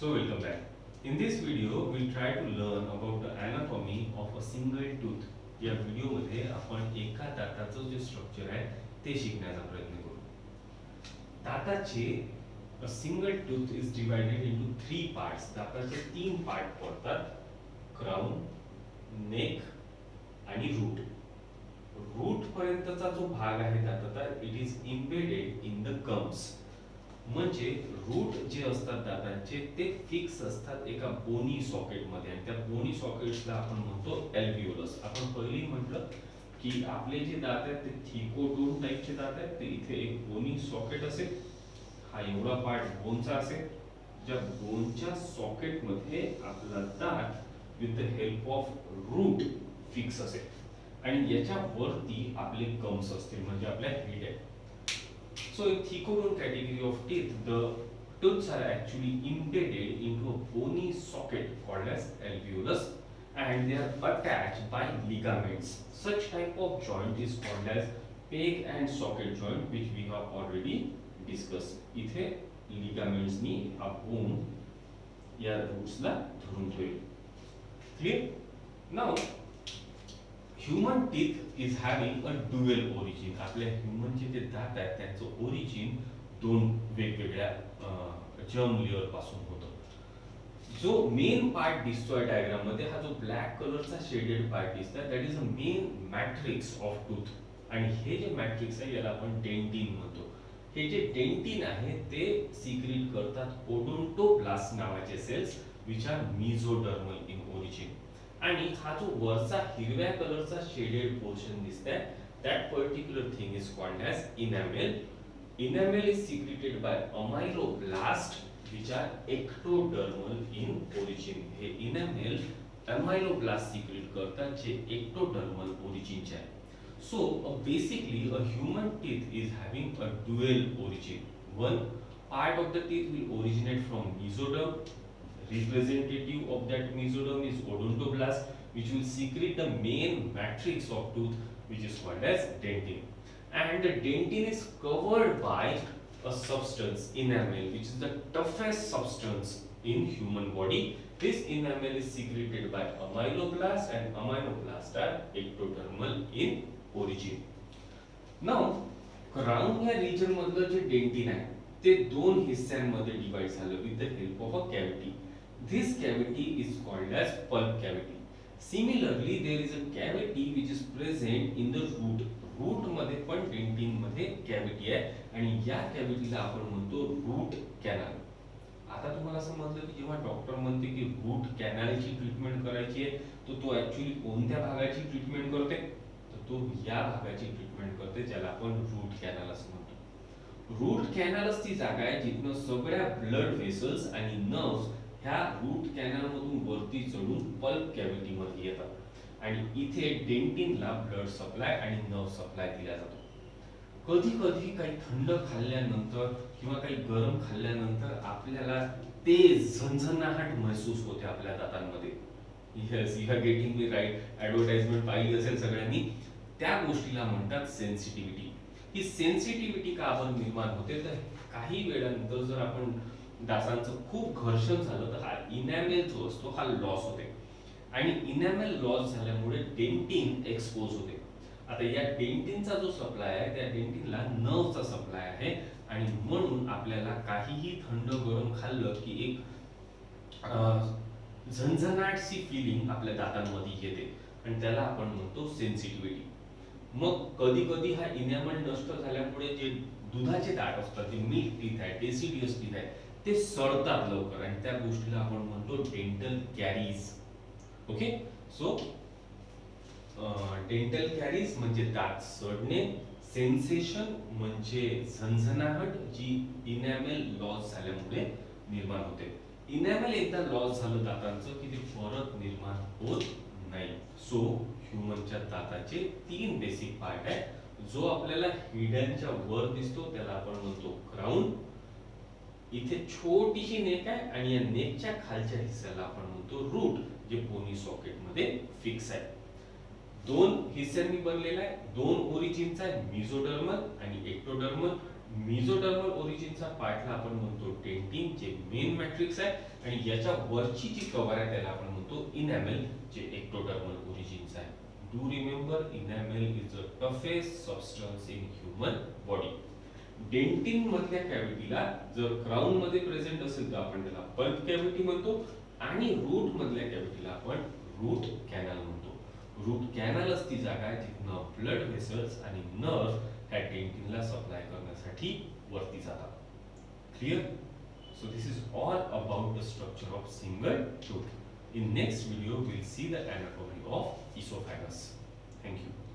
So welcome back. In this video, we'll try to learn about the anatomy of a single tooth. या व्हिडिओमध्ये आपण एका दाताचं जे structure आहे ते शिकण्याचा प्रयत्न करू. दाताचे a single tooth is divided into three parts. दाताचे तीन पार्ट पडतात: क्राउन, नेक आणि रूट. रूट पर्यंतचा जो भाग आहे दाताचा it is embedded in the gums. म्हणजे रूट जे असतात दातांचे ते फिक्स असतात एका बोनी सॉकेट मध्ये आणि त्या बोनी सॉकेट्सला आपण म्हणतो एल्व्हिओलस. आपण पहिली म्हटलं की आपले जे दात आहेत ते थिकोडोन टाइपचे दात आहेत. ते इथे एक बोनी सॉकेट असेल, हा एवढा पार्ट बोनचा असेल, ज्या बोनच्या सॉकेट मध्ये आपला दात with the help of root fix असेल आणि याच्या वरती आपले गम्स असतील म्हणजे आपल्या हेड आहे. So in thecodone category of teeth, the tooths are actually embedded into a bony socket called as alveolus and they are attached by ligaments. Such type of joint is called as peg and socket joint which we have already discussed. इथे ligaments नी हा bone या roots ला धरून ठेवले. Clear? Now human teeth is having a dual origin. आपल्या ह्यूमनचे जे दात आहेत त्यांचं ओरिजिन दोन वेगवेगळ्या जर्म लेअर पासून होतं. जो मेन पार्ट दिसतोय डायग्राम मध्ये, हा जो ब्लॅक कलरचा शेडेड पार्ट दिसतोय that is a main matrix of tooth. आणि हे जे मॅट्रिक्स आहे याला आपण डेंटिन म्हणतो. हे जे डेंटिन आहे ते सिक्रीट करतात ओडोंटोब्लास्ट नावाचे cells which are mesodermal in origin. आणि हा जो वरचा हिरव्या कलरचा शेडेड पोर्शन दिसतोय that particular thing is called as enamel. Enamel is secreted by amyloblast which are ectodermal in origin. हे enamel amyloblast secrete करतात जे ectodermal origin चे आहे. So basically a human teeth is having a dual origin. One part of the teeth will originate from mesoderm. Representative of that mesoderm is odontoblast which will secrete the main matrix of tooth which is called as dentin. And the dentin is covered by a substance, enamel, which is the toughest substance in human body. This enamel is secreted by amyloblast and amyloblast are ectodermal in origin. Now crown या region मधलं जे dentin आहे ते दोन हिस्स्यांमध्ये divide झालं with the help of a cavity. This cavity is called as pulp cavity. Similarly, there is a cavity which is present in the root. Root मध्ये पण dentin मध्ये cavity आहे आणि या कॅव्हिटीला आपण म्हणतो रूट कॅनल. आता तुम्हाला समजलं की जेव्हा डॉक्टर म्हणते की रूट कॅनलची ट्रीटमेंट करायची आहे तर तो ऍक्च्युअली कोणत्या भागाची ट्रीटमेंट करते, तर तो या भागाची ट्रीटमेंट करते ज्याला आपण रूट कॅनल असं म्हणतो. रूट कॅनलच ती जागा आहे जिथून सगळ्या ब्लड व्हेसल्स आणि नर्व्स ह्या रूट कॅनल मधून वरती चढून पल्प कॅव्हिटी मध्ये येतात आणि इथे डेंटिनला ब्लड सप्लाय आणि नर्व सप्लाय दिला जातो. कधी कधी काही थंड खाल्ल्यानंतर किंवा काही गरम खाल्ल्यानंतर आपल्याला ते झणझणाहट महसूस होते आपल्या दातांमध्ये. Yes, you are getting me right. Advertisement पाहिली असेल सगळ्यांनी. त्या गोष्टीला म्हणतात सेन्सिटिव्हिटी. ही सेन्सिटिव्हिटी का बरं निर्माण होते, तर काही वेळानंतर जर आपण दातांचं खूप घर्षण झालं तर हा इनॅमेल जो असतो हा लॉस होते आणि इनॅमेल लॉस झाल्यामुळे डेंटिन एक्सपोज होते. आता या डेंटिनचा जो सप्लाय आहे त्या डेंटिनला नर्वचा सप्लाय आहे आणि म्हणून आपल्याला काहीही थंड गरम खाल्लं की एक झणझणाटची फिलिंग आपल्या दातांमध्ये येते आणि त्याला आपण म्हणतो सेन्सिटिव्हिटी. मग कधी कधी हा इनॅमेल नष्ट झाल्यामुळे जे दुधाचे दात असतात, जे मिल्क टीथ आहे, डेसिडियस टीथ आहे, ते सडतात लवकर आणि त्या गोष्टीला आपण म्हणतो dental carries. Okay, so dental carries म्हणजे दात सडणे, सेन्सेशन म्हणजे झणझणाहट जी इनॅमेल लॉस झाल्यामुळे निर्माण होते. इनॅमेल एकदा लॉस झालं दातांचं की ते परत निर्माण होत नाही. सो ह्यूमनच्या दाताचे तीन बेसिक पार्ट आहे. जो आपल्याला हिड्यांच्या वर दिसतो त्याला आपण म्हणतो क्राउन. इथे छोटीशी नेक आहे आणि या नेकच्या खालच्या हिस्स्याला आपण म्हणतो रूट जे बोनी सॉकेट मध्ये फिक्स आहे. दोन हिस्स्यांनी बनलेला आहे, दोन ओरिजिनचा आहे, मेसोडर्मल आणि एक्टोडर्मल. मेसोडर्मल ओरिजिनचा पार्टला आपण म्हणतो डेंटिन, जे मेन मॅट्रिक्स आहे, आणि याच्या वरची जी कव्हर आहे त्याला आपण म्हणतो इनॅमेल, जे एक्टोडर्मल ओरिजिनच आहे. Do remember, enamel is the toughest substance in human body. Dentin मधल्या कॅव्हिटीला जर क्राउन मध्ये प्रेझेंट असेल तर आपण त्याला पल्प कॅव्हिटी म्हणतो, आणि रूट मधल्या कॅव्हिटीला आपण रूट कॅनल म्हणतो. रूट कॅनल असती जागा जिथनं ब्लड व्हेसल्स आणि नर्व ह्या डेंटिनला सप्लाय करण्यासाठी वरती जातात. Clear? So this is all about the structure of single tooth. In next video we'll see the anatomy of esophagus. Thank you.